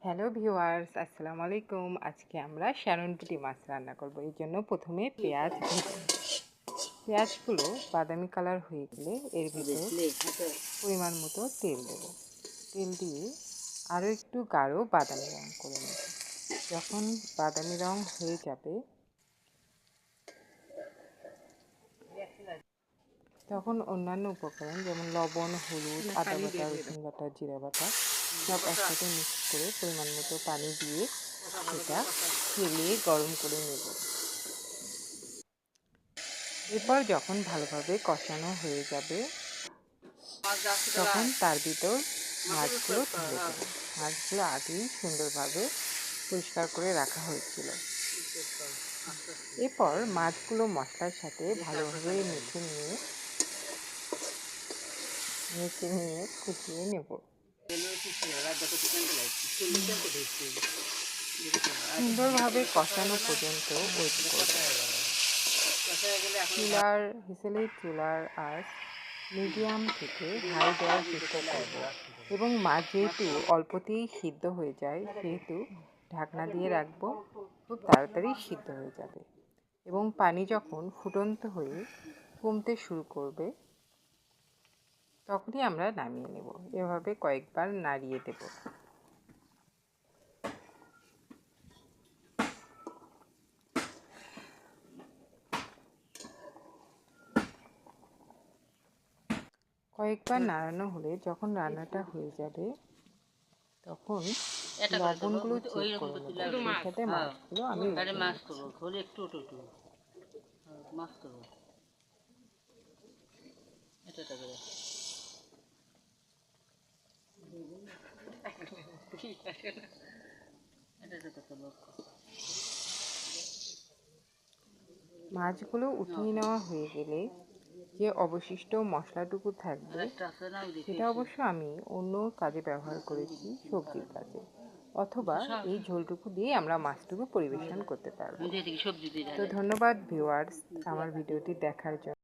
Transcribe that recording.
Hello viewers, আসসালামু আলাইকুম। আজকে আমরা শ্যারনপুঁটি মাছ রান্না করব। এই জন্য প্রথমে পেঁয়াজ ভেজে নেব। পেঁয়াজগুলো বাদামি কালার হয়ে গেলে এর ভিতর পরিমাণ মতো তেল দেব। তেল দিয়ে আরও একটু গাঢ় বাদামি রং করে নেব। যখন বাদামি রং হয়ে যাবে তখন অন্যান্য উপকরণ যেমন লবণ, হলুদ, আদা বাটা, রসুন বাটা, জিরা বাটা সব একসাথে মিক্স করে পরিমাণ মতো পানি দিয়ে সেটা ঢেলে গরম করে নেব। এরপর যখন ভালোভাবে কষানো হয়ে যাবে তখন তার ভিতর মাছগুলো ঢেলে দেব। মাছগুলো আগেই সুন্দরভাবে পরিষ্কার করে রাখা হয়েছিল। এরপর মাছগুলো মশলার সাথে ভালোভাবে নেড়ে নিয়ে কুচিয়ে নেব। সুন্দরভাবে কষানো পর্যন্ত ওয়েট করব। চুলার আঁচ মিডিয়াম থেকে হাই দেওয়ার চেষ্টা করব এবং মাছ যেহেতু অল্পতেই সিদ্ধ হয়ে যায় সেহেতু ঢাকনা দিয়ে রাখবো, খুব তাড়াতাড়ি সিদ্ধ হয়ে যাবে। এবং পানি যখন ফুটন্ত হয়ে কমতে শুরু করবে তখনই আমরা নামিয়ে নেব। এভাবে কয়েকবার নাড়িয়ে দেব। কয়েকবার নাড়ানো হলে যখন রান্নাটা হয়ে যাবে তখন লবণগুলো চেক করে নেব। সেই সাথে মাছগুলো আমি মাছগুলো উঠিয়ে নেওয়া হয়ে গেলে যে অবশিষ্ট মশলাটুকু থাকবে সেটা অবশ্য আমি অন্য কাজে ব্যবহার করেছি, সবজির কাজে, অথবা এই ঝোলটুকু দিয়ে আমরা মাছটুকু পরিবেশন করতে পারবো। তো ধন্যবাদ ভিউয়ার্স আমার ভিডিওটি দেখার জন্য।